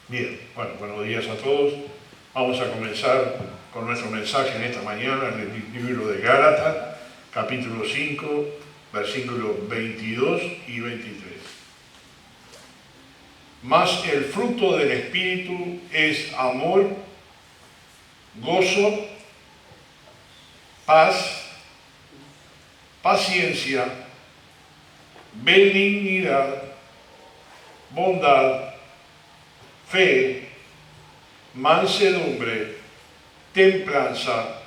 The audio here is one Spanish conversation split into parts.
Bien, bueno, buenos días a todos. Vamos a comenzar con nuestro mensaje en esta mañana en el libro de Gálatas, capítulo 5, versículos 22 y 23. Mas el fruto del Espíritu es amor, gozo, paz, paciencia, benignidad, bondad, fe, mansedumbre, templanza.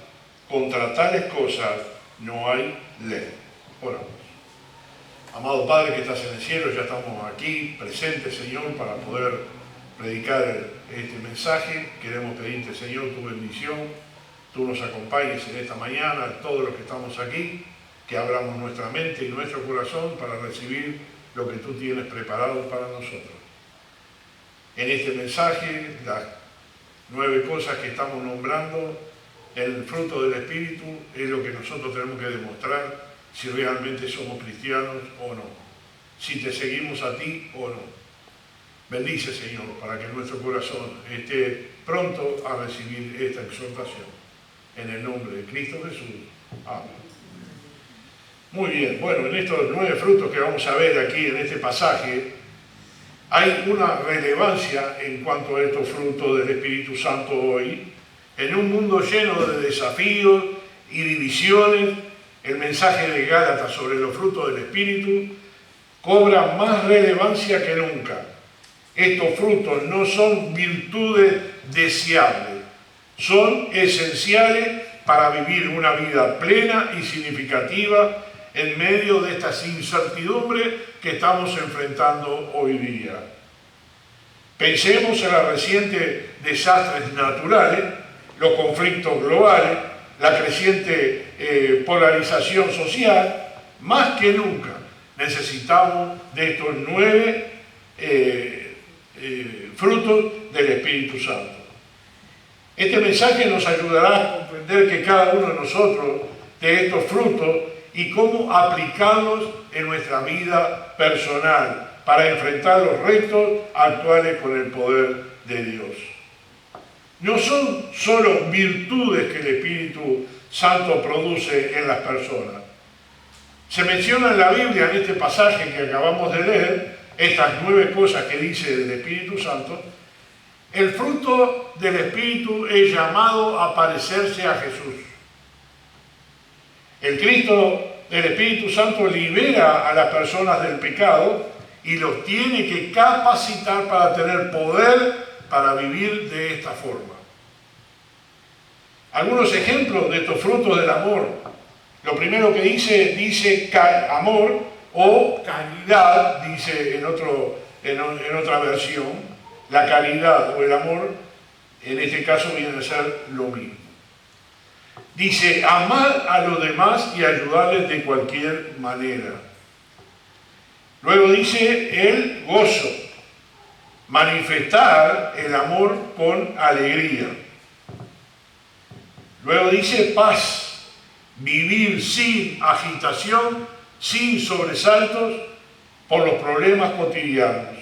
Contra tales cosas no hay ley. Oramos. Amado Padre que estás en el cielo, ya estamos aquí presentes, Señor, para poder predicar este mensaje. Queremos pedirte, Señor, tu bendición. Tú nos acompañes en esta mañana, todos los que estamos aquí, que abramos nuestra mente y nuestro corazón para recibir lo que tú tienes preparado para nosotros. En este mensaje, las 9 cosas que estamos nombrando, el fruto del Espíritu es lo que nosotros tenemos que demostrar si realmente somos cristianos o no, si te seguimos a ti o no. Bendice, Señor, para que nuestro corazón esté pronto a recibir esta exhortación. En el nombre de Cristo Jesús. Amén. Muy bien, bueno, en estos 9 frutos que vamos a ver aquí en este pasaje, hay una relevancia en cuanto a estos frutos del Espíritu Santo hoy. En un mundo lleno de desafíos y divisiones, el mensaje de Gálatas sobre los frutos del Espíritu cobra más relevancia que nunca. Estos frutos no son virtudes deseables, son esenciales para vivir una vida plena y significativa en medio de estas incertidumbres que estamos enfrentando hoy día. Pensemos en los recientes desastres naturales, los conflictos globales, la creciente polarización social. Más que nunca necesitamos de estos 9 frutos del Espíritu Santo. Este mensaje nos ayudará a comprender que cada uno de nosotros de estos frutos y cómo aplicarlos en nuestra vida personal para enfrentar los retos actuales con el poder de Dios. No son solo virtudes que el Espíritu Santo produce en las personas. Se menciona en la Biblia, en este pasaje que acabamos de leer, estas 9 cosas que dice del Espíritu Santo. El fruto del Espíritu es llamado a parecerse a Jesús. El Cristo del Espíritu Santo libera a las personas del pecado y los tiene que capacitar para tener poder para vivir de esta forma. Algunos ejemplos de estos frutos del amor. Lo primero que dice amor o caridad, dice en otra versión. La caridad o el amor, en este caso, viene a ser lo mismo. Dice, amar a los demás y ayudarles de cualquier manera. Luego dice el gozo, manifestar el amor con alegría. Luego dice paz, vivir sin agitación, sin sobresaltos por los problemas cotidianos.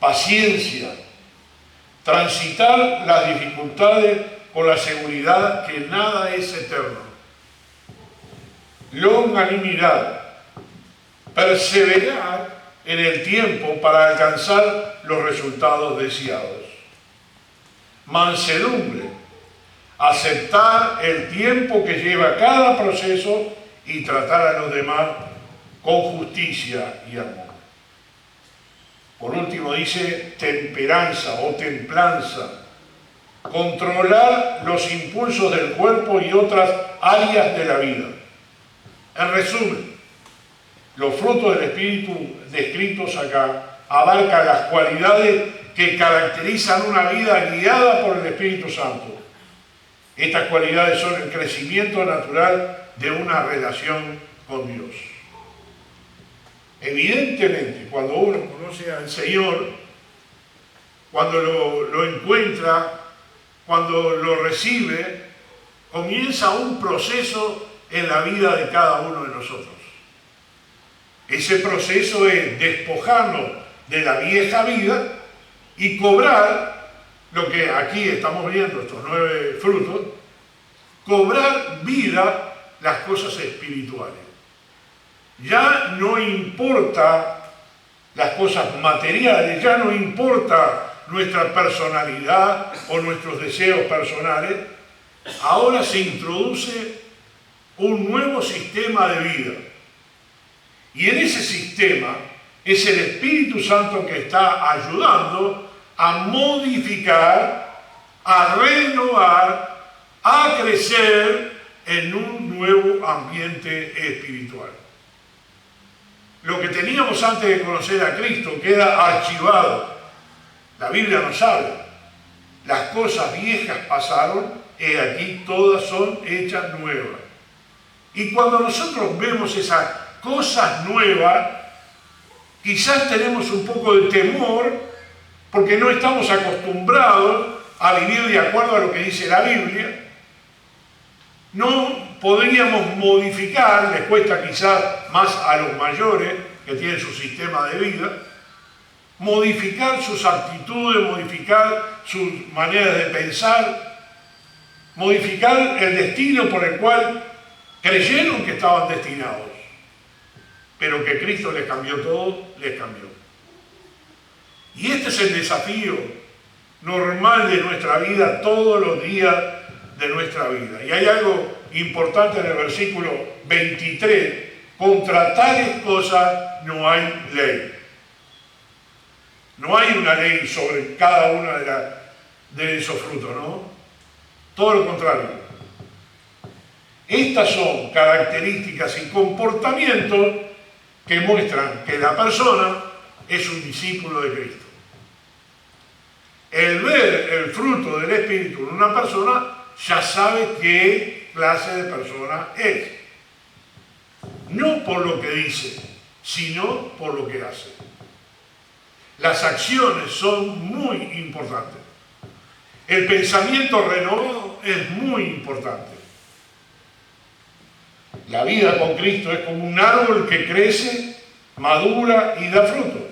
Paciencia, transitar las dificultades con la seguridad que nada es eterno. Longanimidad, perseverar en el tiempo para alcanzar los resultados deseados. Mansedumbre, aceptar el tiempo que lleva cada proceso y tratar a los demás con justicia y amor. Por último dice temperanza o templanza, controlar los impulsos del cuerpo y otras áreas de la vida. En resumen, los frutos del Espíritu descritos acá abarcan las cualidades que caracterizan una vida guiada por el Espíritu Santo. Estas cualidades son el crecimiento natural de una relación con Dios. Evidentemente, cuando uno conoce al Señor, cuando lo encuentra, cuando lo recibe, comienza un proceso en la vida de cada uno de nosotros. Ese proceso es despojarnos de la vieja vida y cobrar lo que aquí estamos viendo, estos 9 frutos, cobrar vida las cosas espirituales. Ya no importa las cosas materiales, ya no importa nuestra personalidad o nuestros deseos personales, ahora se introduce un nuevo sistema de vida. Y en ese sistema es el Espíritu Santo que está ayudando a modificar, a renovar, a crecer en un nuevo ambiente espiritual. Lo que teníamos antes de conocer a Cristo queda archivado. La Biblia nos habla. Las cosas viejas pasaron, y aquí todas son hechas nuevas. Y cuando nosotros vemos esas cosas nuevas, quizás tenemos un poco de temor porque no estamos acostumbrados a vivir de acuerdo a lo que dice la Biblia. No podríamos modificar, les cuesta quizás más a los mayores que tienen su sistema de vida, modificar sus actitudes, modificar sus maneras de pensar, modificar el destino por el cual creyeron que estaban destinados, pero que Cristo les cambió todo, les cambió. Y este es el desafío normal de nuestra vida, todos los días de nuestra vida. Y hay algo importante en el versículo 23, contra tales cosas no hay ley. No hay una ley sobre cada una de esos frutos, ¿no? Todo lo contrario. Estas son características y comportamientos que muestran que la persona es un discípulo de Cristo. El ver el fruto del Espíritu en una persona ya sabe qué clase de persona es. No por lo que dice, sino por lo que hace. Las acciones son muy importantes. El pensamiento renovado es muy importante. La vida con Cristo es como un árbol que crece, madura y da fruto.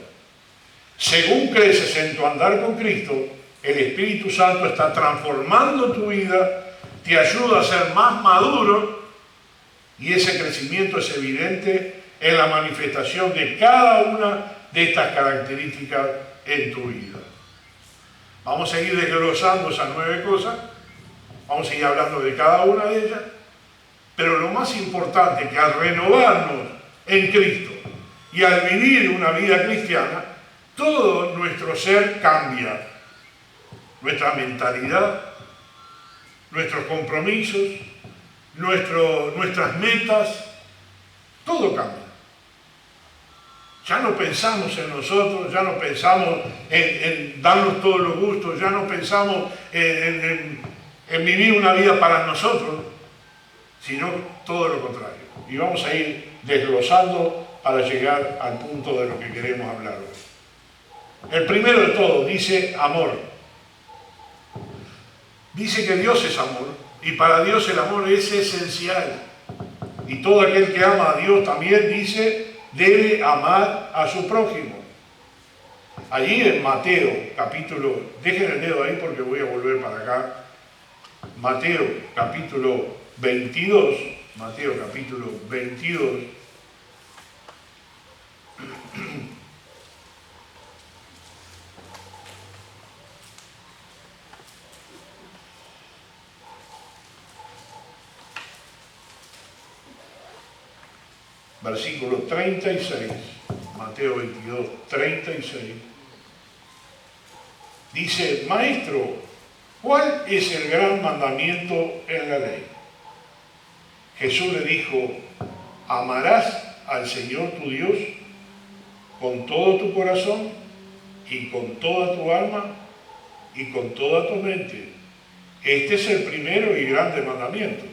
Según creces en tu andar con Cristo, el Espíritu Santo está transformando tu vida, te ayuda a ser más maduro y ese crecimiento es evidente en la manifestación de cada una de estas características en tu vida. Vamos a seguir desglosando esas 9 cosas, vamos a seguir hablando de cada una de ellas, pero lo más importante es que al renovarnos en Cristo y al vivir una vida cristiana, todo nuestro ser cambia. Nuestra mentalidad, nuestros compromisos, nuestras metas, todo cambia. Ya no pensamos en nosotros, ya no pensamos en darnos todos los gustos, ya no pensamos en vivir una vida para nosotros, sino todo lo contrario. Y vamos a ir desglosando para llegar al punto de lo que queremos hablar hoy. El primero de todo dice amor. Dice que Dios es amor, y para Dios el amor es esencial. Y todo aquel que ama a Dios también dice, debe amar a su prójimo. Allí en Mateo, capítulo, dejen el dedo ahí porque voy a volver para acá. Mateo, capítulo 22, Mateo, capítulo 22. Versículo 36, Mateo 22, 36, dice, Maestro, ¿cuál es el gran mandamiento en la ley? Jesús le dijo, amarás al Señor tu Dios con todo tu corazón y con toda tu alma y con toda tu mente. Este es el primero y grande mandamiento.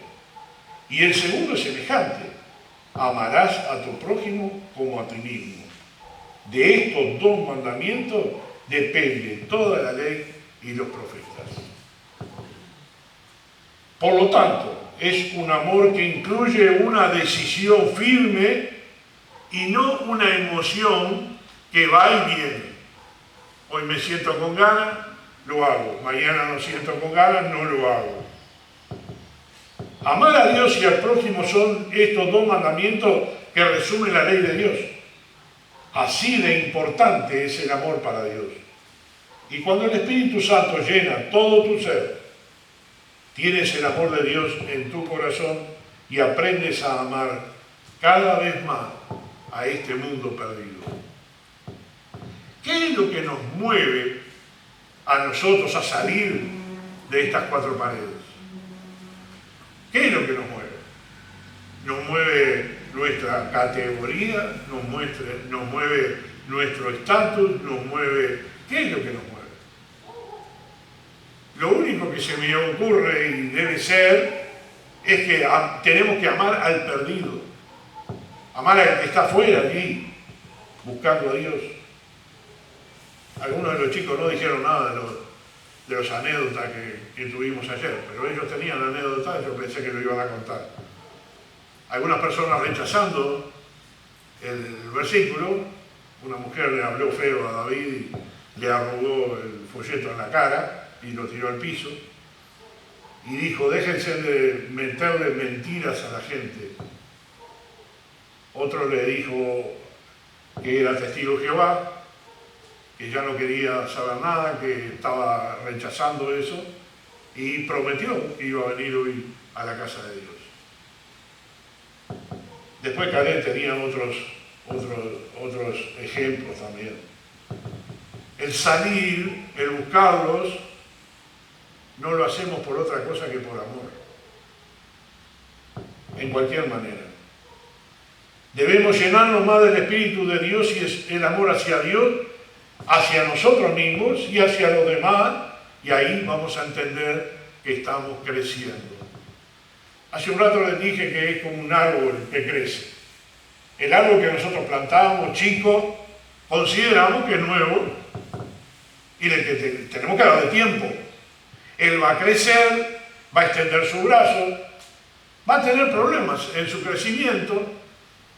Y el segundo es semejante. Amarás a tu prójimo como a ti mismo. De estos 2 mandamientos depende toda la ley y los profetas. Por lo tanto, es un amor que incluye una decisión firme y no una emoción que va y viene. Hoy me siento con ganas, lo hago. Mañana no siento con ganas, no lo hago. Amar a Dios y al prójimo son estos dos mandamientos que resumen la ley de Dios. Así de importante es el amor para Dios. Y cuando el Espíritu Santo llena todo tu ser, tienes el amor de Dios en tu corazón y aprendes a amar cada vez más a este mundo perdido. ¿Qué es lo que nos mueve a nosotros a salir de estas cuatro paredes? ¿Qué es lo que nos mueve? Nos mueve nuestra categoría, nos mueve nuestro estatus, nos mueve... ¿Qué es lo que nos mueve? Lo único que se me ocurre y debe ser es que tenemos que amar al perdido, amar al que está afuera allí, buscando a Dios. Algunos de los chicos no dijeron nada de los anécdotas que tuvimos ayer, pero ellos tenían anécdotas y yo pensé que lo iban a contar. Algunas personas rechazando el versículo, una mujer le habló feo a David y le arrugó el folleto en la cara y lo tiró al piso y dijo, déjense de meterle mentiras a la gente. Otro le dijo que era testigo de Jehová, que ya no quería saber nada, que estaba rechazando eso y prometió que iba a venir hoy a la casa de Dios. Después Caleb tenía otros ejemplos también. El salir, el buscarlos, no lo hacemos por otra cosa que por amor. En cualquier manera. Debemos llenarnos más del Espíritu de Dios y es el amor hacia Dios, hacia nosotros mismos y hacia los demás, y ahí vamos a entender que estamos creciendo. Hace un rato les dije que es como un árbol que crece. El árbol que nosotros plantamos, chicos, consideramos que es nuevo y que tenemos que darle tiempo. Él va a crecer, va a extender su brazo, va a tener problemas en su crecimiento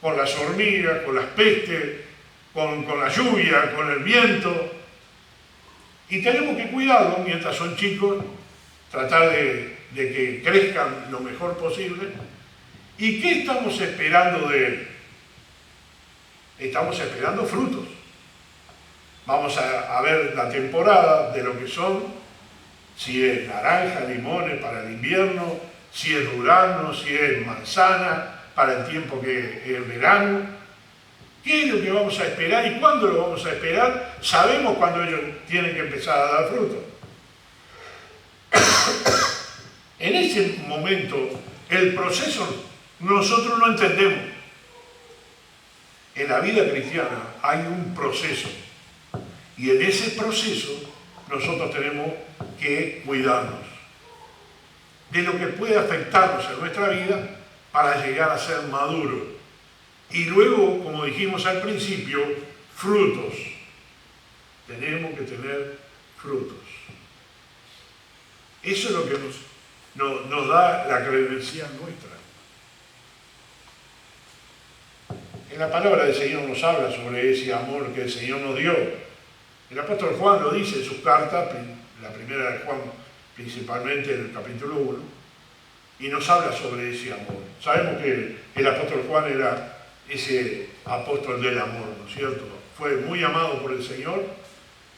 con las hormigas, con las pestes, con la lluvia, con el viento. Y tenemos que cuidarlo mientras son chicos, tratar de que crezcan lo mejor posible. ¿Y qué estamos esperando de él? Estamos esperando frutos. Vamos a ver la temporada de lo que son, si es naranja, limones para el invierno, si es durazno, si es manzana para el tiempo que es verano. ¿Qué es lo que vamos a esperar y cuándo lo vamos a esperar? Sabemos cuándo ellos tienen que empezar a dar fruto. En ese momento, el proceso nosotros no entendemos. En la vida cristiana hay un proceso y en ese proceso nosotros tenemos que cuidarnos de lo que puede afectarnos en nuestra vida para llegar a ser maduros. Y luego, como dijimos al principio, frutos. Tenemos que tener frutos. Eso es lo que nos da la credencial nuestra. En la palabra del Señor nos habla sobre ese amor que el Señor nos dio. El apóstol Juan lo dice en sus cartas, la primera de Juan principalmente en el capítulo 1, y nos habla sobre ese amor. Sabemos que el apóstol Juan era ese apóstol del amor, ¿no es cierto? Fue muy amado por el Señor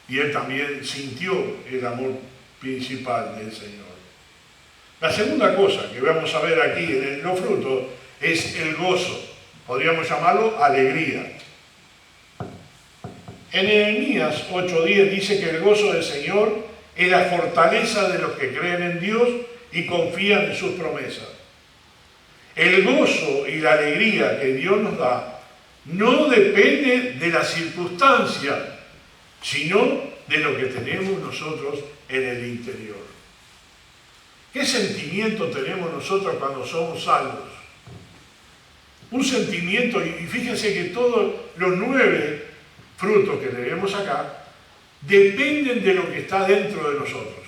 y él también sintió el amor principal del Señor. La segunda cosa que vamos a ver aquí en los frutos es el gozo. Podríamos llamarlo alegría. En Nehemías 8:10 dice que el gozo del Señor es la fortaleza de los que creen en Dios y confían en sus promesas. El gozo y la alegría que Dios nos da no depende de la circunstancia, sino de lo que tenemos nosotros en el interior. ¿Qué sentimiento tenemos nosotros cuando somos salvos? Un sentimiento, y fíjense que todos los 9 frutos que tenemos acá dependen de lo que está dentro de nosotros.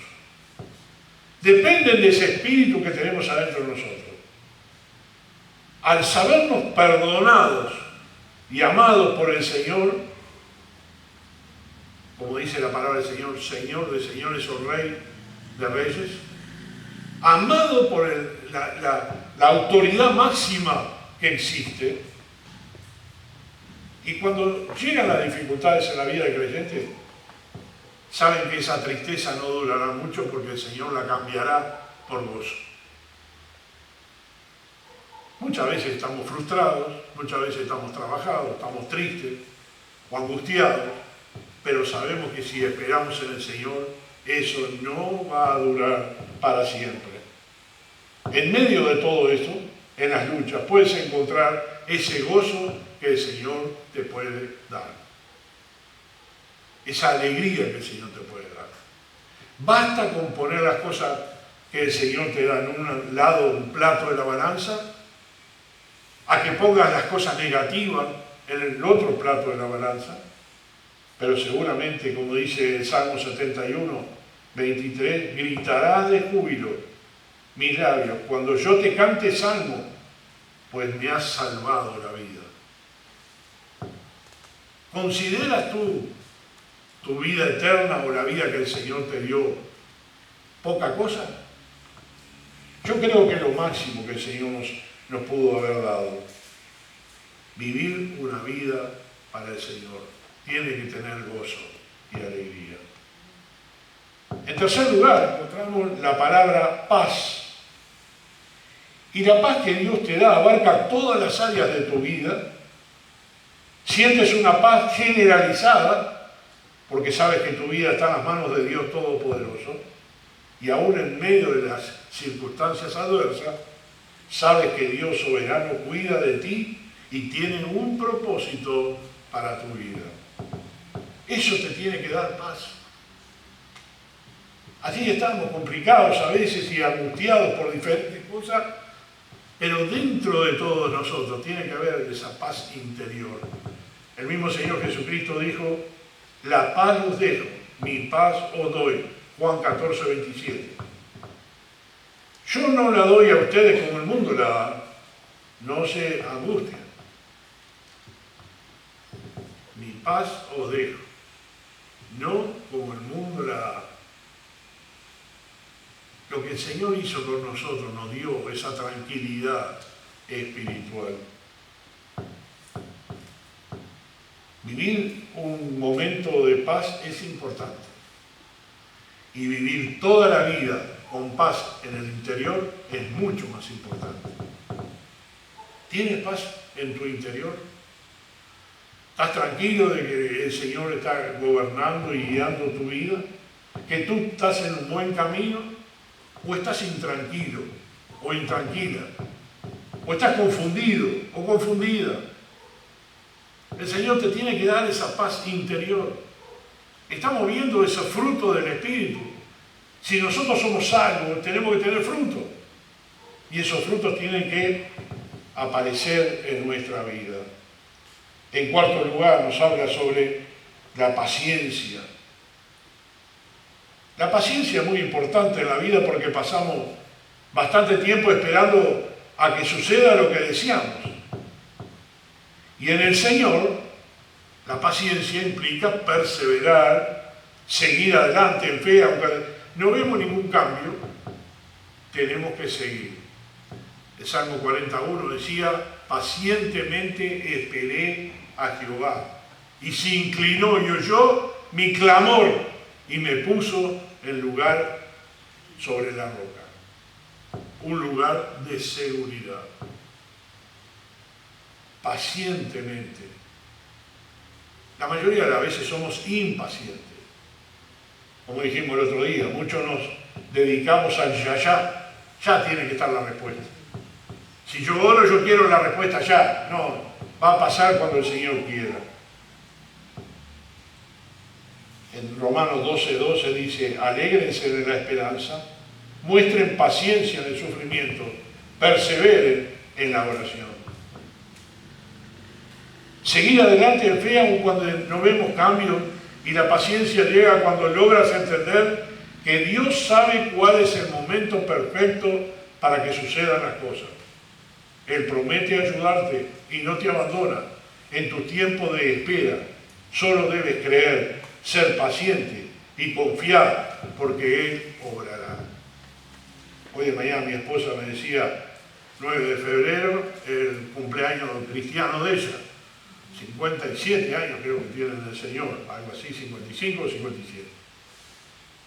Dependen de ese espíritu que tenemos adentro de nosotros. Al sabernos perdonados y amados por el Señor, como dice la palabra del Señor, Señor de señores o Rey de reyes, amado por la autoridad máxima que existe. Y cuando llegan las dificultades en la vida del creyente, saben que esa tristeza no durará mucho porque el Señor la cambiará por gozo. Muchas veces estamos frustrados, muchas veces estamos trabajados, estamos tristes o angustiados, pero sabemos que si esperamos en el Señor, eso no va a durar para siempre. En medio de todo esto, en las luchas, puedes encontrar ese gozo que el Señor te puede dar. Esa alegría que el Señor te puede dar. Basta con poner las cosas que el Señor te da en un lado, un plato de la balanza, a que pongas las cosas negativas en el otro plato de la balanza. Pero seguramente, como dice el Salmo 71, 23, gritará de júbilo mis labios cuando yo te cante salmo, pues me has salvado la vida. ¿Consideras tú tu vida eterna o la vida que el Señor te dio poca cosa? Yo creo que es lo máximo que el Señor nos pudo haber dado. Vivir una vida para el Señor. Tiene que tener gozo y alegría. En tercer lugar, encontramos la palabra paz. Y la paz que Dios te da abarca todas las áreas de tu vida. Sientes una paz generalizada, porque sabes que tu vida está en las manos de Dios Todopoderoso, y aún en medio de las circunstancias adversas, sabes que Dios soberano cuida de ti y tiene un propósito para tu vida. Eso te tiene que dar paz. Así estamos complicados a veces y angustiados por diferentes cosas, pero dentro de todos nosotros tiene que haber esa paz interior. El mismo Señor Jesucristo dijo, la paz os dejo, mi paz os doy. Juan 14, 27. Yo no la doy a ustedes como el mundo la da. No se angustien. Mi paz os dejo. No como el mundo la da. Lo que el Señor hizo con nosotros nos dio esa tranquilidad espiritual. Vivir un momento de paz es importante. Y vivir toda la vida con paz en el interior es mucho más importante. ¿Tienes paz en tu interior? ¿Estás tranquilo de que el Señor está gobernando y guiando tu vida? ¿Que tú estás en un buen camino? ¿O estás intranquilo o intranquila? ¿O estás confundido o confundida? El Señor te tiene que dar esa paz interior. Estamos viendo ese fruto del Espíritu. Si nosotros somos salvos, tenemos que tener fruto. Y esos frutos tienen que aparecer en nuestra vida. En cuarto lugar, nos habla sobre la paciencia. La paciencia es muy importante en la vida porque pasamos bastante tiempo esperando a que suceda lo que deseamos. Y en el Señor, la paciencia implica perseverar, seguir adelante en fe, aunque no vemos ningún cambio, tenemos que seguir. El Salmo 41 decía, pacientemente esperé a Jehová, y se inclinó y oyó mi clamor, y me puso en lugar sobre la roca. Un lugar de seguridad. Pacientemente. La mayoría de las veces somos impacientes. Como dijimos el otro día, muchos nos dedicamos al ya. Ya tiene que estar la respuesta. Si yo oro, yo quiero la respuesta ya. No, va a pasar cuando el Señor quiera. En Romanos 12:12 dice, alégrense de la esperanza, muestren paciencia en el sufrimiento, perseveren en la oración. Seguir adelante en fe aun cuando no vemos cambios, y la paciencia llega cuando logras entender que Dios sabe cuál es el momento perfecto para que sucedan las cosas. Él promete ayudarte y no te abandona en tu tiempo de espera. Solo debes creer ser paciente y confiar, porque Él obrará. Hoy de mañana mi esposa me decía, 9 de febrero, el cumpleaños cristiano de ella. 57 años creo que tiene el Señor, algo así, 55 o 57.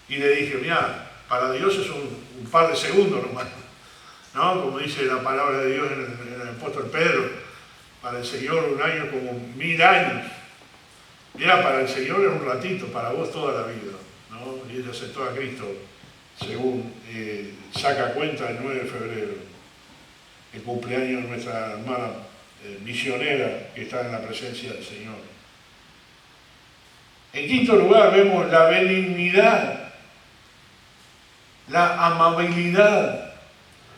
Y le dije, mira, para Dios es un par de segundos nomás, ¿no? Como dice la palabra de Dios en el apóstol Pedro, para el Señor un año como 1000 años. Mira, para el Señor es un ratito, para vos toda la vida, ¿no? Y ella aceptó a Cristo, según saca cuenta el 9 de febrero, el cumpleaños de nuestra hermana misionera que está en la presencia del Señor. En quinto lugar vemos la benignidad, la amabilidad,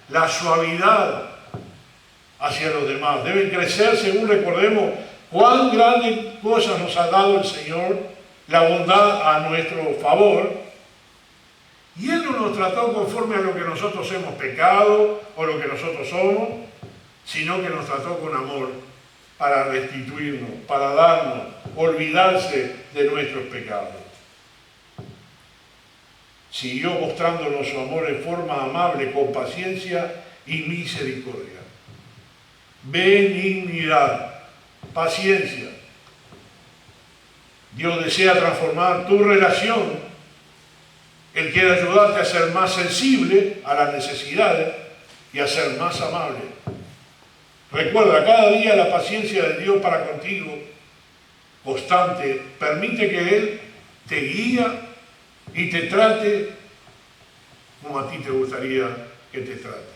la suavidad hacia los demás. Deben crecer según recordemos cuán grandes cosas nos ha dado el Señor, la bondad a nuestro favor. Y Él no nos trató conforme a lo que nosotros hemos pecado o lo que nosotros somos, sino que nos trató con amor para restituirnos, para darnos, olvidarse de nuestros pecados. Siguió mostrándonos su amor en forma amable, con paciencia y misericordia. Benignidad, paciencia. Dios desea transformar tu relación. Él quiere ayudarte a ser más sensible a las necesidades y a ser más amable. Recuerda, cada día la paciencia de Dios para contigo, constante, permite que Él te guíe y te trate como a ti te gustaría que te trate.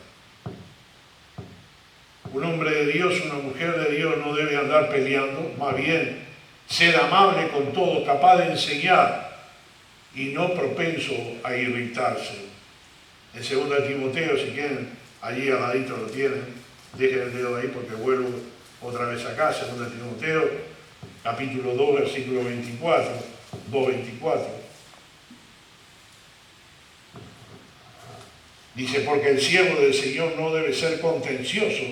Un hombre de Dios, una mujer de Dios no debe andar peleando, más bien ser amable con todo, capaz de enseñar y no propenso a irritarse. En 2 Timoteo, si quieren, allí al ladito lo tienen, dejen el dedo ahí porque vuelvo otra vez acá, 2 Timoteo, capítulo 2, versículo 24, 2:24. Dice, porque el siervo del Señor no debe ser contencioso,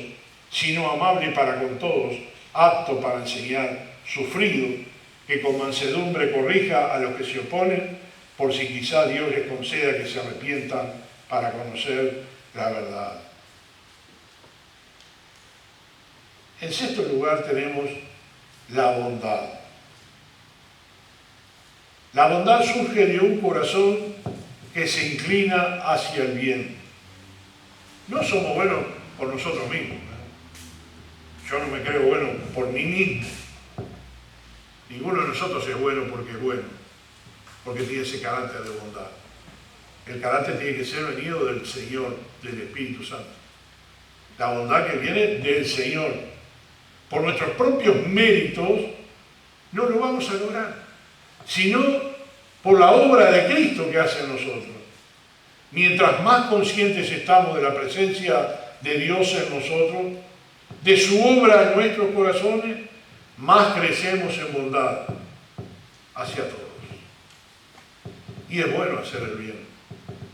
sino amable para con todos, apto para enseñar, sufrido, que con mansedumbre corrija a los que se oponen, por si quizá Dios les conceda que se arrepientan para conocer la verdad. En sexto lugar tenemos la bondad. La bondad surge de un corazón que se inclina hacia el bien. No somos buenos por nosotros mismos. Yo no me creo bueno por mí mismo. Ninguno de nosotros es bueno porque es bueno, porque tiene ese carácter de bondad. El carácter tiene que ser venido del Señor, del Espíritu Santo. La bondad que viene del Señor. Por nuestros propios méritos no lo vamos a lograr, sino por la obra de Cristo que hace en nosotros. Mientras más conscientes estamos de la presencia de Dios en nosotros, de su obra en nuestros corazones, más crecemos en bondad hacia todos. Y es bueno hacer el bien.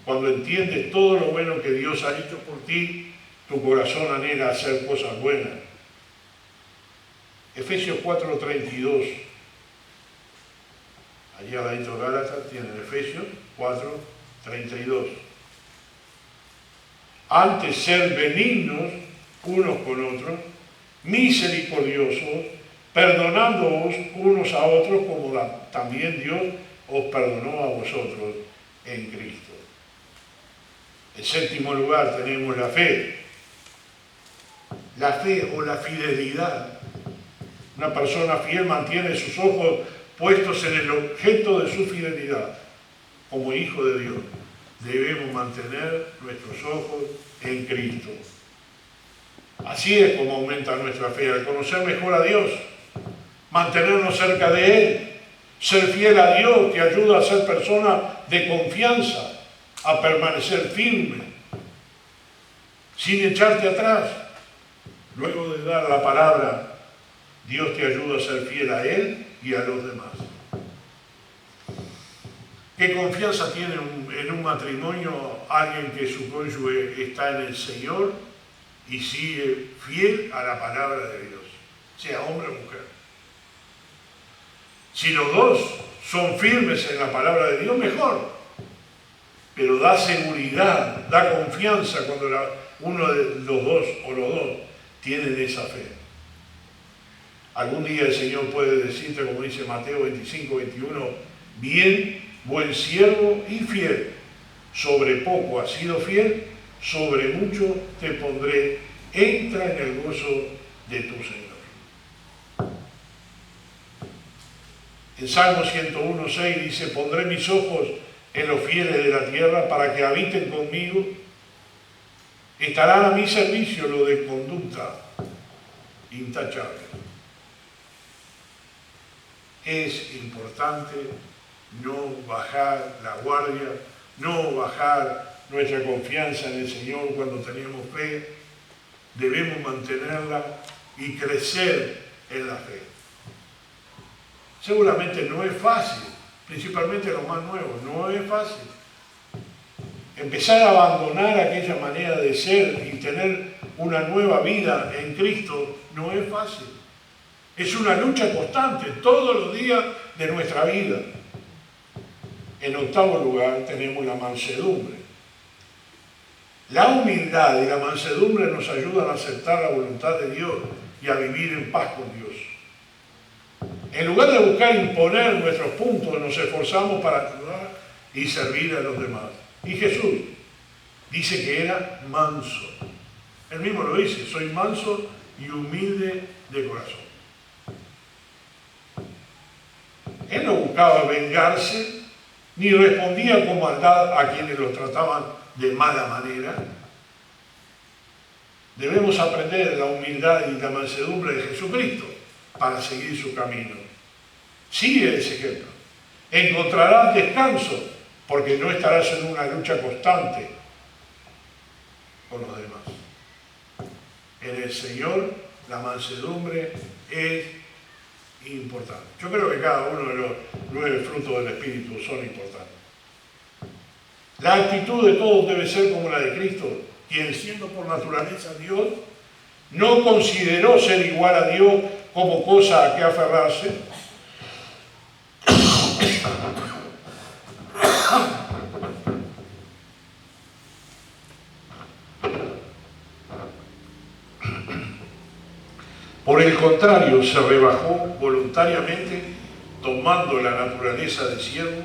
Cuando entiendes todo lo bueno que Dios ha hecho por ti, tu corazón anhela hacer cosas buenas. Efesios 4:32. Allí al ladito de Gálatas tienen Efesios 4:32. Antes ser benignos unos con otros, misericordiosos, perdonándoos unos a otros como también Dios os perdonó a vosotros en Cristo. En séptimo lugar tenemos la fe. La fe o la fidelidad. Una persona fiel mantiene sus ojos puestos en el objeto de su fidelidad. Como hijo de Dios, debemos mantener nuestros ojos en Cristo. Así es como aumenta nuestra fe, al conocer mejor a Dios, mantenernos cerca de Él, ser fiel a Dios te ayuda a ser persona de confianza, a permanecer firme, sin echarte atrás. Luego de dar la palabra, Dios te ayuda a ser fiel a Él y a los demás. ¿Qué confianza tiene en un matrimonio alguien que su cónyuge está en el Señor y sigue fiel a la palabra de Dios, sea hombre o mujer? Si los dos son firmes en la palabra de Dios, mejor. Pero da seguridad, da confianza cuando uno de los dos o los dos tienen esa fe. Algún día el Señor puede decirte, como dice Mateo 25, 21, bien, buen siervo y fiel. Sobre poco has sido fiel, sobre mucho te pondré. Entra en el gozo de tu Señor. En Salmo 101, 6 dice, pondré mis ojos en los fieles de la tierra para que habiten conmigo. Estarán a mi servicio lo de conducta intachable. Es importante no bajar la guardia, no bajar nuestra confianza en el Señor cuando tenemos fe. Debemos mantenerla y crecer en la fe. Seguramente no es fácil, principalmente los más nuevos, no es fácil. Empezar a abandonar aquella manera de ser y tener una nueva vida en Cristo no es fácil. Es una lucha constante todos los días de nuestra vida. En octavo lugar tenemos la mansedumbre. La humildad y la mansedumbre nos ayudan a aceptar la voluntad de Dios y a vivir en paz con Dios. En lugar de buscar imponer nuestros puntos, nos esforzamos para ayudar y servir a los demás. Y Jesús dice que era manso. Él mismo lo dice, soy manso y humilde de corazón. Él no buscaba vengarse, ni respondía con maldad a quienes lo trataban de mala manera. Debemos aprender la humildad y la mansedumbre de Jesucristo para seguir su camino. Sigue ese ejemplo. Encontrarás descanso porque no estarás en una lucha constante con los demás. En el Señor la mansedumbre es importante. Yo creo que cada uno de los 9 frutos del Espíritu son importantes. La actitud de todos debe ser como la de Cristo, quien siendo por naturaleza Dios, no consideró ser igual a Dios como cosa a que aferrarse, por el contrario, se rebajó voluntariamente, tomando la naturaleza de siervo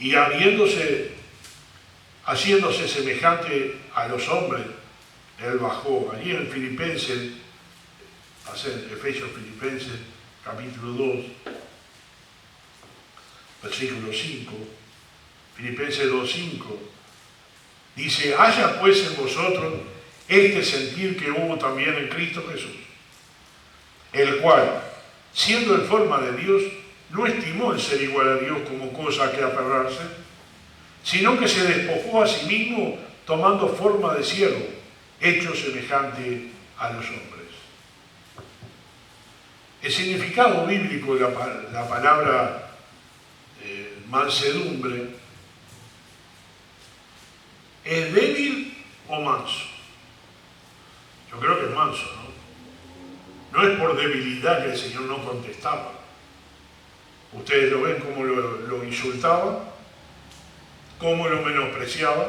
y haciéndose semejante a los hombres. Él bajó. Allí en Filipenses, Efesios Filipenses, capítulo 2, versículo 5, Filipenses 2, 5, dice, haya pues en vosotros este sentir que hubo también en Cristo Jesús, el cual, siendo en forma de Dios, no estimó el ser igual a Dios como cosa a que aferrarse, sino que se despojó a sí mismo tomando forma de siervo, hecho semejante a los hombres. El significado bíblico de la palabra mansedumbre es débil o manso. Yo creo que es manso, ¿no? No es por debilidad que el Señor no contestaba. Ustedes lo ven cómo lo insultaba, cómo lo menospreciaba,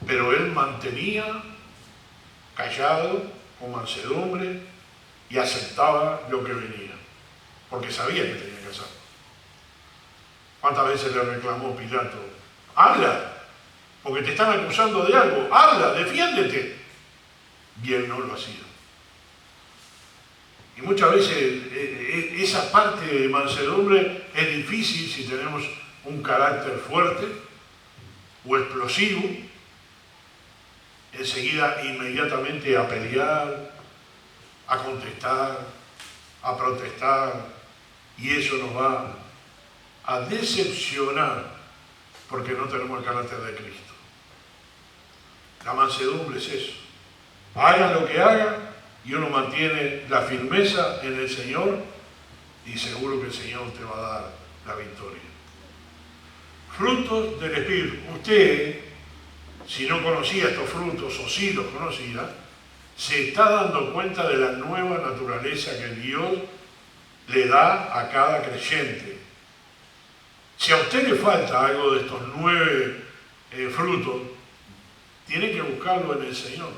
pero Él mantenía callado, con mansedumbre, y aceptaba lo que venía, porque sabía que tenía que hacer. ¿Cuántas veces le reclamó Pilato? Habla, porque te están acusando de algo, habla, defiéndete. Y él no lo hacía. Y muchas veces esa parte de mansedumbre es difícil si tenemos un carácter fuerte o explosivo. Enseguida, inmediatamente a pelear, a contestar, a protestar, y eso nos va a decepcionar porque no tenemos el carácter de Cristo. La mansedumbre es eso. Hagan lo que hagan y uno mantiene la firmeza en el Señor y seguro que el Señor te va a dar la victoria. Frutos del Espíritu. Usted, si no conocía estos frutos o si los conocía, se está dando cuenta de la nueva naturaleza que Dios le da a cada creyente. Si a usted le falta algo de estos 9 frutos, tiene que buscarlo en el Señor.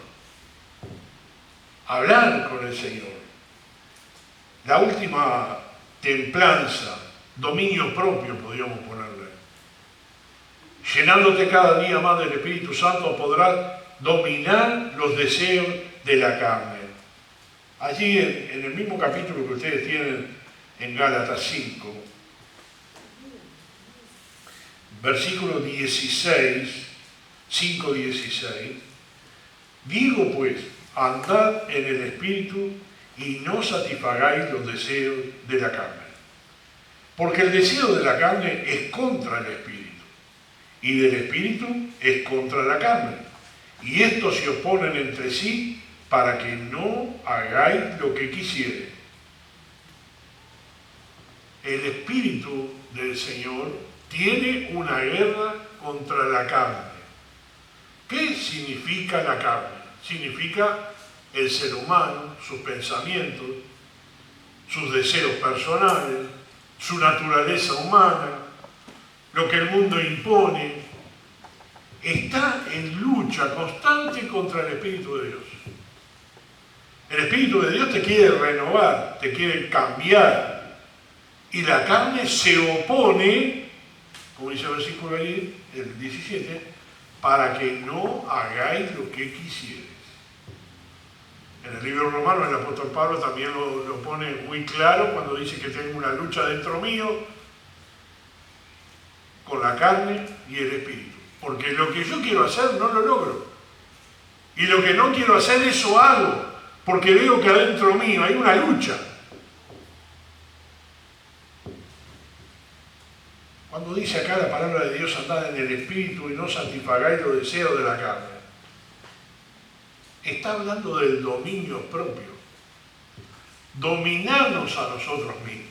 Hablar con el Señor. La última templanza, dominio propio, podríamos ponerle. Llenándote cada día más del Espíritu Santo, podrás dominar los deseos de la carne. Allí en el mismo capítulo que ustedes tienen en Gálatas 5, versículo 16, 5:16, digo pues, andad en el Espíritu y no satisfagáis los deseos de la carne. Porque el deseo de la carne es contra el Espíritu, y del Espíritu es contra la carne. Y estos se oponen entre sí para que no hagáis lo que quisierais. El Espíritu del Señor tiene una guerra contra la carne. ¿Qué significa la carne? Significa el ser humano, sus pensamientos, sus deseos personales, su naturaleza humana, lo que el mundo impone. Está en lucha constante contra el Espíritu de Dios. El Espíritu de Dios te quiere renovar, te quiere cambiar. Y la carne se opone, como dice el versículo ahí, el 17, para que no hagáis lo que quisierais. En el libro romano el apóstol Pablo también lo pone muy claro cuando dice que tengo una lucha dentro mío con la carne y el Espíritu. Porque lo que yo quiero hacer no lo logro. Y lo que no quiero hacer, eso hago. Porque veo que adentro mío hay una lucha. Cuando dice acá la palabra de Dios, andad en el Espíritu y no satisfagáis los deseos de la carne, está hablando del dominio propio. Dominarnos a nosotros mismos.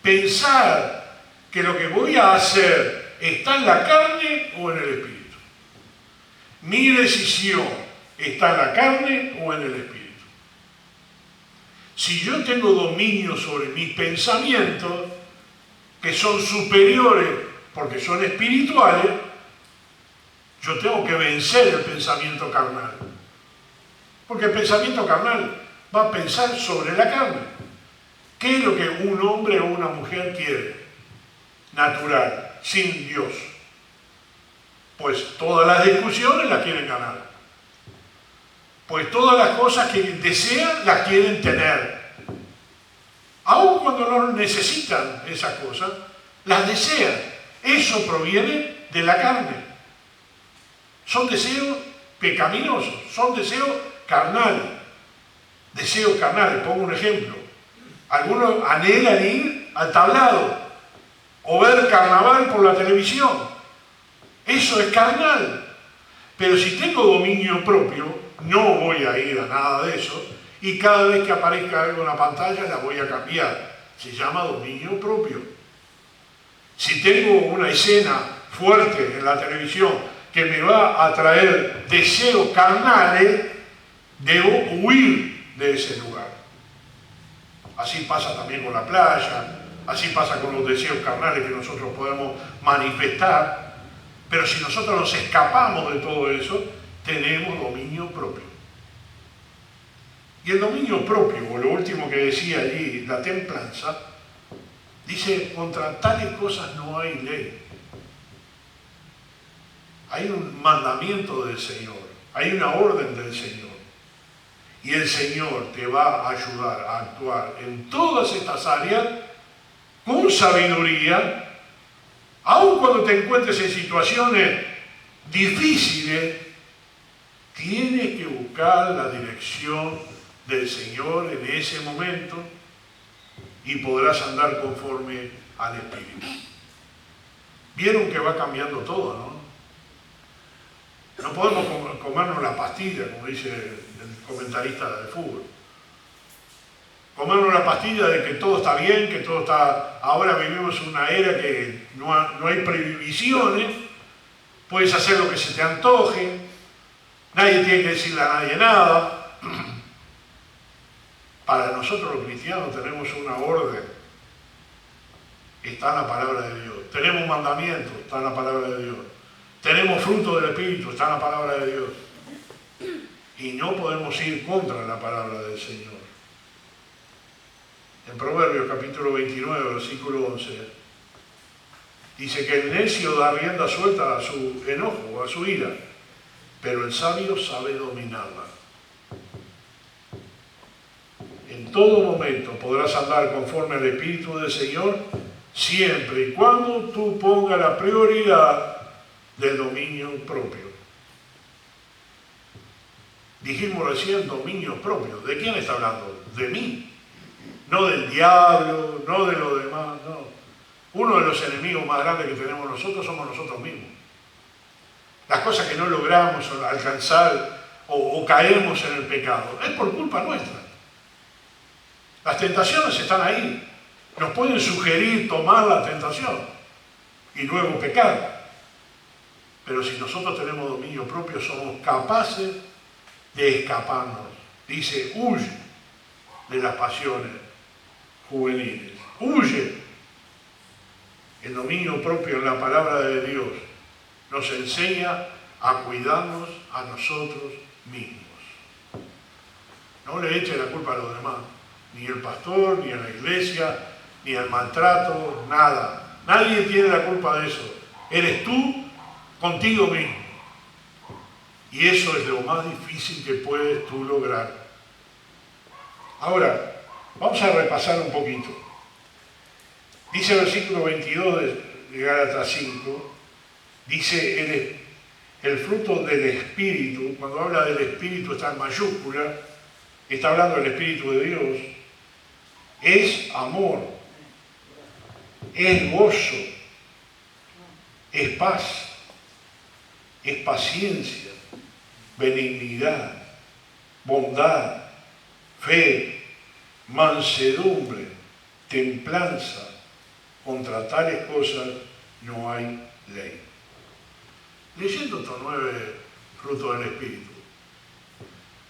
Pensar que lo que voy a hacer está en la carne o en el Espíritu. Mi decisión está en la carne o en el Espíritu. Si yo tengo dominio sobre mis pensamientos, que son superiores porque son espirituales, yo tengo que vencer el pensamiento carnal. Porque el pensamiento carnal va a pensar sobre la carne. ¿Qué es lo que un hombre o una mujer quiere? Natural, sin Dios. Pues todas las discusiones las quieren ganar. Pues todas las cosas que desean las quieren tener. Aun cuando no necesitan esas cosas, las desean. Eso proviene de la carne. Son deseos pecaminosos, son deseos carnales. Deseos carnales, pongo un ejemplo. Algunos anhelan ir al tablado o ver carnaval por la televisión. Eso es carnal. Pero si tengo dominio propio, no voy a ir a nada de eso. Y cada vez que aparezca algo en la pantalla la voy a cambiar. Se llama dominio propio. Si tengo una escena fuerte en la televisión que me va a traer deseos carnales, debo huir de ese lugar. Así pasa también con la playa, así pasa con los deseos carnales que nosotros podemos manifestar. Pero si nosotros nos escapamos de todo eso, tenemos dominio propio. Y el dominio propio, o lo último que decía allí, la templanza, dice, contra tales cosas no hay ley. Hay un mandamiento del Señor, hay una orden del Señor. Y el Señor te va a ayudar a actuar en todas estas áreas con sabiduría, aun cuando te encuentres en situaciones difíciles, tienes que buscar la dirección del Señor en ese momento y podrás andar conforme al Espíritu. Vieron que va cambiando todo, ¿no? No podemos comernos la pastilla, como dice el comentarista del fútbol. Comernos la pastilla de que todo está bien, que todo está... Ahora vivimos en una era que no hay previsiones, puedes hacer lo que se te antoje, nadie tiene que decirle a nadie nada. Para nosotros los cristianos tenemos una orden, está en la palabra de Dios. Tenemos mandamientos, está en la palabra de Dios. Tenemos fruto del Espíritu, está en la palabra de Dios. Y no podemos ir contra la palabra del Señor. En Proverbios capítulo 29, versículo 11, dice que el necio da rienda suelta a su enojo, a su ira, pero el sabio sabe dominarla. En todo momento podrás andar conforme al Espíritu del Señor, siempre y cuando tú pongas la prioridad del dominio propio. Dijimos recién dominio propio. ¿De quién está hablando? De mí. No del diablo, no de los demás, no. Uno de los enemigos más grandes que tenemos nosotros somos nosotros mismos. Las cosas que no logramos alcanzar o caemos en el pecado, es por culpa nuestra. Las tentaciones están ahí. Nos pueden sugerir tomar la tentación y luego pecar. Pero si nosotros tenemos dominio propio, somos capaces de escaparnos. Dice, huye de las pasiones juveniles. Huye. El dominio propio en la palabra de Dios nos enseña a cuidarnos a nosotros mismos. No le eche la culpa a los demás, ni el pastor, ni a la iglesia, ni al maltrato, nada. Nadie tiene la culpa de eso. Eres tú contigo mismo. Y eso es lo más difícil que puedes tú lograr. Ahora, vamos a repasar un poquito. Dice el versículo 22 de Gálatas 5, dice el fruto del Espíritu. Cuando habla del Espíritu está en mayúscula, está hablando del Espíritu de Dios. Es amor, es gozo, es paz, es paciencia, benignidad, bondad, fe, mansedumbre, templanza. Contra tales cosas no hay ley. Leyendo estos 9 frutos del Espíritu,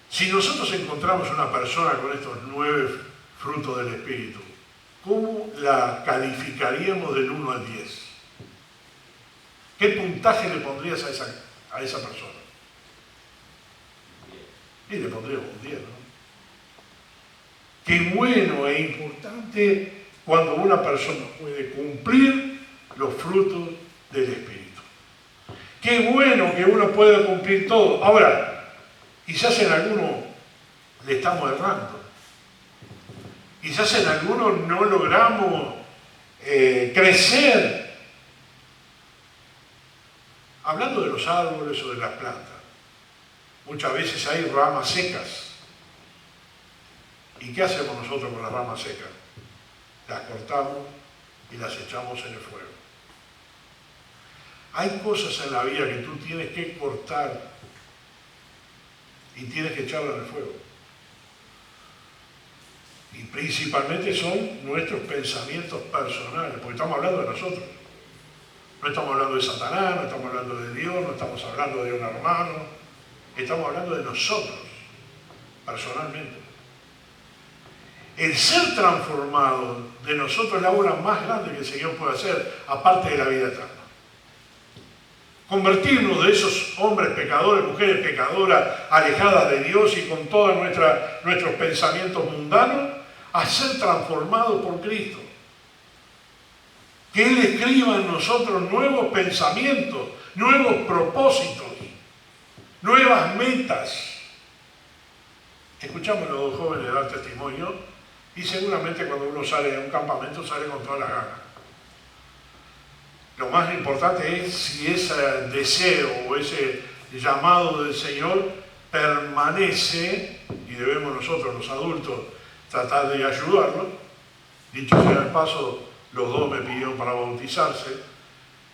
si nosotros encontramos una persona con estos 9 frutos del Espíritu, ¿cómo la calificaríamos del 1 al 10? ¿Qué puntaje le pondrías a esa persona? Y le pondríamos un 10, ¿no? Qué bueno e importante cuando una persona puede cumplir los frutos del Espíritu. Qué bueno que uno pueda cumplir todo. Ahora, quizás en alguno le estamos errando. Quizás en alguno no logramos crecer. Hablando de los árboles o de las plantas, muchas veces hay ramas secas. ¿Y qué hacemos nosotros con las ramas secas? Las cortamos y las echamos en el fuego. Hay cosas en la vida que tú tienes que cortar y tienes que echarlas en el fuego. Y principalmente son nuestros pensamientos personales, porque estamos hablando de nosotros. No estamos hablando de Satanás, no estamos hablando de Dios, no estamos hablando de un hermano, estamos hablando de nosotros, personalmente. El ser transformado de nosotros es la obra más grande que el Señor puede hacer, aparte de la vida eterna. Convertirnos de esos hombres pecadores, mujeres pecadoras, alejadas de Dios y con todos nuestros pensamientos mundanos, a ser transformados por Cristo. Que Él escriba en nosotros nuevos pensamientos, nuevos propósitos, nuevas metas. Escuchamos a los dos jóvenes dar testimonio. Y seguramente cuando uno sale a un campamento sale con todas las ganas. Lo más importante es si ese deseo o ese llamado del Señor permanece, y debemos nosotros los adultos tratar de ayudarlo. Dicho sea de paso, los dos me pidieron para bautizarse,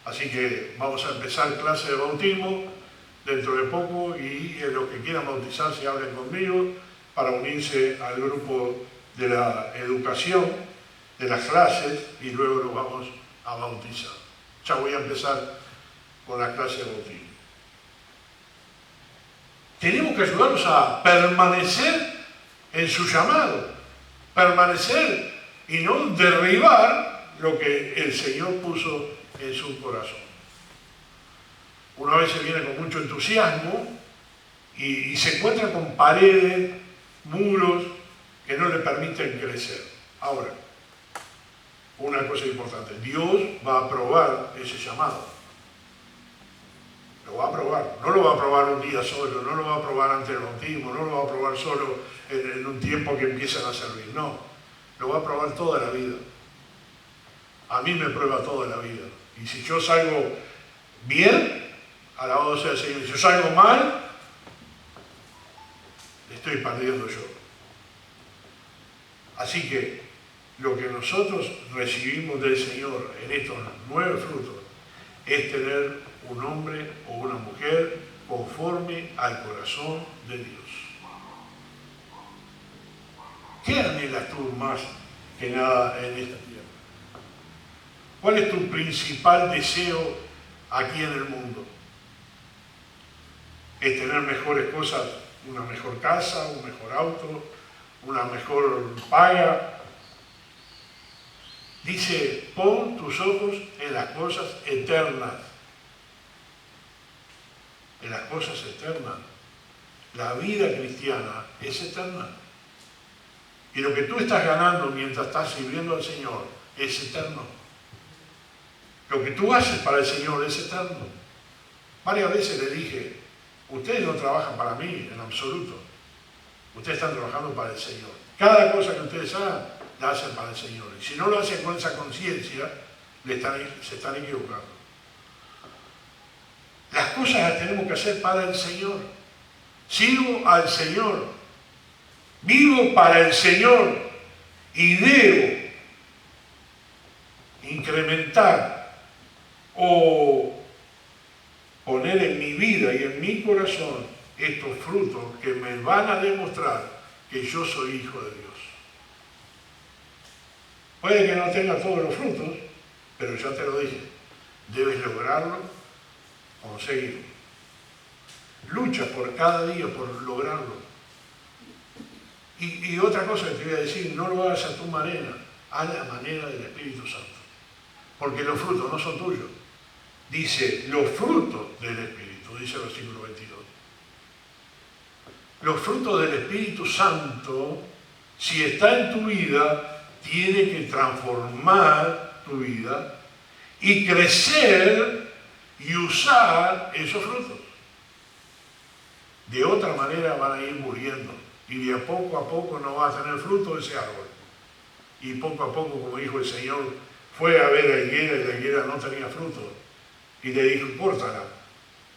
así que vamos a empezar clase de bautismo dentro de poco y los que quieran bautizarse hablen conmigo para unirse al grupo de la educación, de las clases, y luego nos vamos a bautizar. Ya voy a empezar con la clase de bautismo. Tenemos que ayudarlos a permanecer en su llamado. permanecer y no derribar lo que el Señor puso en su corazón. Uno a veces viene con mucho entusiasmo y se encuentra con paredes, muros que no le permiten crecer. Ahora, una cosa importante, Dios va a aprobar ese llamado. Lo va a aprobar. No lo va a aprobar un día solo, no lo va a aprobar ante el bautismo, no lo va a aprobar solo en un tiempo que empiezan a servir. No, lo va a aprobar toda la vida. A mí me prueba toda la vida. Y si yo salgo bien, alabado sea el Señor. Si yo salgo mal, estoy perdiendo yo. Así que lo que nosotros recibimos del Señor en estos 9 frutos es tener un hombre o una mujer conforme al corazón de Dios. ¿Qué anhelas tú más que nada en esta tierra? ¿Cuál es tu principal deseo aquí en el mundo? ¿Es tener mejores cosas, una mejor casa, un mejor auto, una mejor paga? Dice, pon tus ojos en las cosas eternas. En las cosas eternas. La vida cristiana es eterna. Y lo que tú estás ganando mientras estás sirviendo al Señor es eterno. Lo que tú haces para el Señor es eterno. Varias veces le dije, ustedes no trabajan para mí en absoluto. Ustedes están trabajando para el Señor. Cada cosa que ustedes hagan, la hacen para el Señor. Y si no lo hacen con esa conciencia, se están equivocando. Las cosas las tenemos que hacer para el Señor. Sirvo al Señor. Vivo para el Señor. Y debo incrementar o poner en mi vida y en mi corazón estos frutos que me van a demostrar que yo soy hijo de Dios. Puede que no tenga todos los frutos, pero ya te lo dije, debes lograrlo, conseguirlo. Lucha por cada día por lograrlo. Y otra cosa que te voy a decir, no lo hagas a tu manera, a la manera del Espíritu Santo. Porque los frutos no son tuyos. Dice, los frutos del Espíritu, dice el versículo 22. Los frutos del Espíritu Santo, si está en tu vida, tiene que transformar tu vida y crecer y usar esos frutos. De otra manera van a ir muriendo y de a poco no va a tener fruto ese árbol. Y poco a poco, como dijo el Señor, fue a ver la higuera y la higuera no tenía fruto. Y le dijo, córtala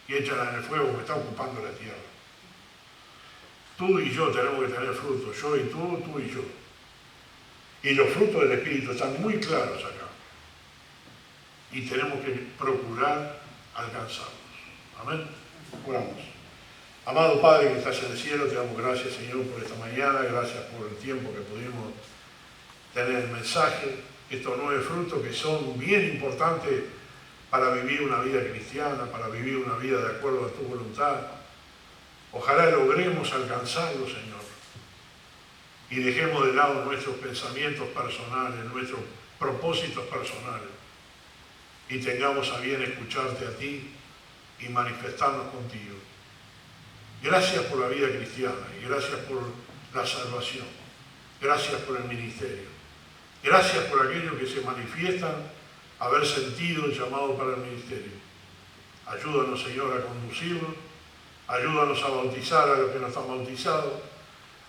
y échala en el fuego que está ocupando la tierra. Tú y yo tenemos que tener frutos, yo y tú y yo. Y los frutos del Espíritu están muy claros acá. Y tenemos que procurar alcanzarlos. Amén. Oramos. Amado Padre que estás en el cielo, te damos gracias, Señor, por esta mañana. Gracias por el tiempo que pudimos tener el mensaje. Estos 9 frutos que son bien importantes para vivir una vida cristiana, para vivir una vida de acuerdo a tu voluntad. Ojalá logremos alcanzarlo, Señor. Y dejemos de lado nuestros pensamientos personales, nuestros propósitos personales. Y tengamos a bien escucharte a ti y manifestarnos contigo. Gracias por la vida cristiana y gracias por la salvación. Gracias por el ministerio. Gracias por aquellos que se manifiestan haber sentido el llamado para el ministerio. Ayúdanos, Señor, a conducirlos. Ayúdanos a bautizar a los que no están bautizados,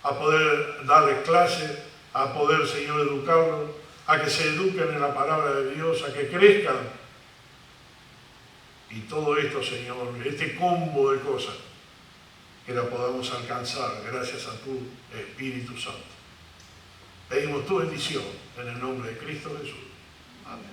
a poder darles clases, a poder, Señor, educarlos, a que se eduquen en la palabra de Dios, a que crezcan. Y todo esto, Señor, este combo de cosas, que la podamos alcanzar gracias a tu Espíritu Santo. Pedimos tu bendición en el nombre de Cristo Jesús. Amén.